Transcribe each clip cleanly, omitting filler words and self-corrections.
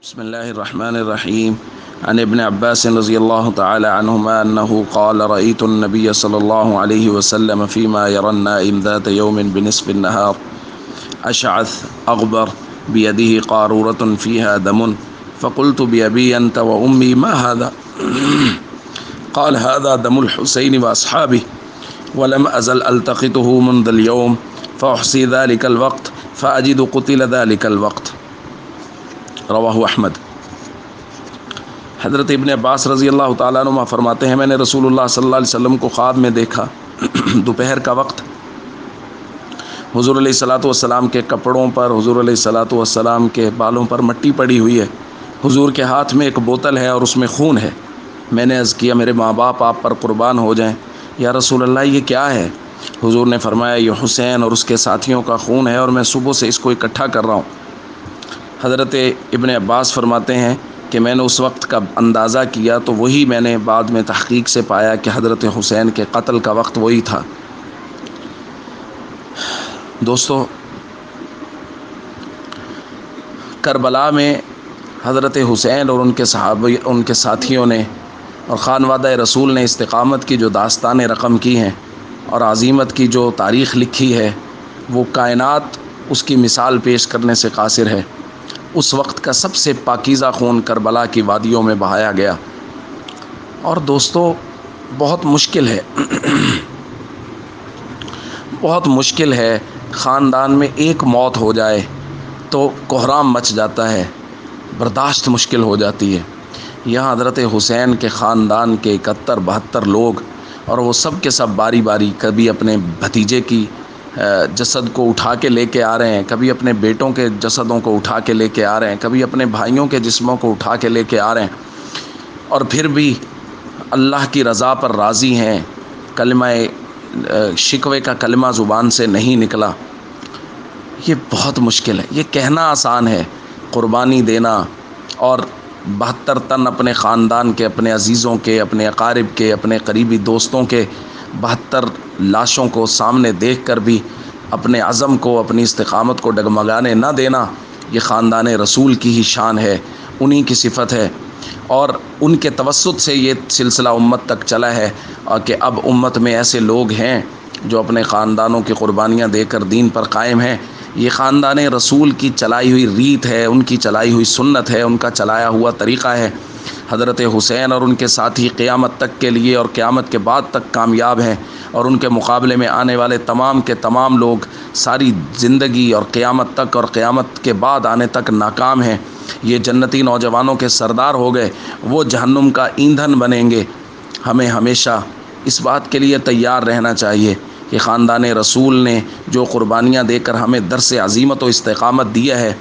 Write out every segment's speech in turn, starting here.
بسم الله الرحمن الرحيم عن ابن عباس رضي الله تعالى عنهما أنه قال رأيت النبي صلى الله عليه وسلم فيما يرى النائم ذات يوم بنصف النهار أشعث أغبر بيده قارورة فيها دم فقلت بأبي أنت وأمي ما هذا؟ قال هذا دم الحسين وأصحابه ولم أزل ألتقطه منذ اليوم فأحصي ذلك الوقت فأجد قتل ذلك الوقت رواہ احمد۔ حضرت ابن عباس رضی اللہ تعالیٰ عنہ فرماتے ہیں میں نے رسول اللہ صلی اللہ علیہ وسلم کو خواب میں دیکھا، دوپہر کا وقت، حضور علیہ الصلوۃ والسلام کے کپڑوں پر، حضور علیہ الصلوۃ والسلام کے بالوں پر مٹی پڑی ہوئی ہے، حضور کے ہاتھ میں ایک بوتل ہے اور اس میں خون ہے۔ میں نے عرض کیا میرے ماں باپ آپ پر قربان ہو جائیں یا رسول اللہ یہ کیا ہے؟ حضور نے فرمایا یہ حسین اور اس کے ساتھیوں کا خون ہے اور میں صبح سے اس کو اکٹھا کر رہا ہوں۔ حضرت ابن عباس فرماتے ہیں کہ میں نے اس وقت کا اندازہ کیا تو وہی میں نے بعد میں تحقیق سے پایا کہ حضرت حسین کے قتل کا وقت وہی تھا۔ دوستو، کربلا میں حضرت حسین اور ان کے صحابی، ان کے ساتھیوں نے اور خانوادہ رسول نے استقامت کی جو داستانیں رقم کی ہیں اور عظیمت کی جو تاریخ لکھی ہے، وہ کائنات اس کی مثال پیش کرنے سے قاصر ہے۔ اس وقت کا سب سے پاکیزہ خون کربلا کی وادیوں میں بہایا گیا، اور دوستو بہت مشکل ہے بہت مشکل ہے خاندان میں ایک موت ہو جائے تو کوہرام مچ جاتا ہے، برداشت مشکل ہو جاتی ہے۔ یہاں حضرت حسین کے خاندان کے 71-72 لوگ، اور وہ سب کے سب باری باری کبھی اپنے بھتیجے کی جسد کو اٹھا کے لے کے آ رہے ہیں، کبھی اپنے بیٹوں کے جسدوں کو اٹھا کے لے کے آ رہے ہیں، کبھی اپنے بھائیوں کے جسموں کو اٹھا کے لے کے آ رہے ہیں، اور پھر بھی اللہ کی رضا پر راضی ہیں۔ کلمہ شکوے کا کلمہ زبان سے نہیں نکلا۔ یہ بہت مشکل ہے۔ یہ کہنا آسان ہے، قربانی دینا اور 72 تن اپنے خاندان کے، اپنے عزیزوں کے، اپنے اقارب کے، اپنے قریبی دوستوں کے 72 لاشوں کو سامنے دیکھ کر بھی اپنے عزم کو، اپنی استقامت کو ڈگمگانے نہ دینا، یہ خاندان رسول کی ہی شان ہے، انہی کی صفت ہے، اور ان کے توسط سے یہ سلسلہ امت تک چلا ہے کہ اب امت میں ایسے لوگ ہیں جو اپنے خاندانوں کی قربانیاں دے کر دین پر قائم ہیں۔ یہ خاندان رسول کی چلائی ہوئی ریت ہے، ان کی چلائی ہوئی سنت ہے، ان کا چلایا ہوا طریقہ ہے۔ حضرت حسین اور ان کے ساتھی قیامت تک کے لیے اور قیامت کے بعد تک کامیاب ہیں، اور ان کے مقابلے میں آنے والے تمام کے تمام لوگ ساری زندگی اور قیامت تک اور قیامت کے بعد آنے تک ناکام ہیں۔ یہ جنتی نوجوانوں کے سردار ہو گئے، وہ جہنم کا ایندھن بنیں گے۔ ہمیں ہمیشہ اس بات کے لیے تیار رہنا چاہیے کہ خاندان رسول نے جو قربانیاں دے کر ہمیں درس عظیمت و استقامت دیا ہے،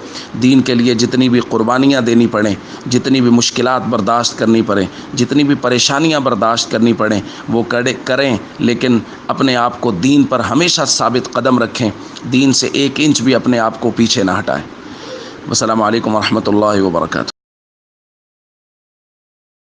دین کے لیے جتنی بھی قربانیاں دینی پڑیں، جتنی بھی مشکلات برداشت کرنی پڑیں، جتنی بھی پریشانیاں برداشت کرنی پڑیں، وہ کریں، لیکن اپنے آپ کو دین پر ہمیشہ ثابت قدم رکھیں، دین سے 1 انچ بھی اپنے آپ کو پیچھے نہ ہٹائیں۔ السلام علیکم ورحمۃ اللہ وبرکاتہ۔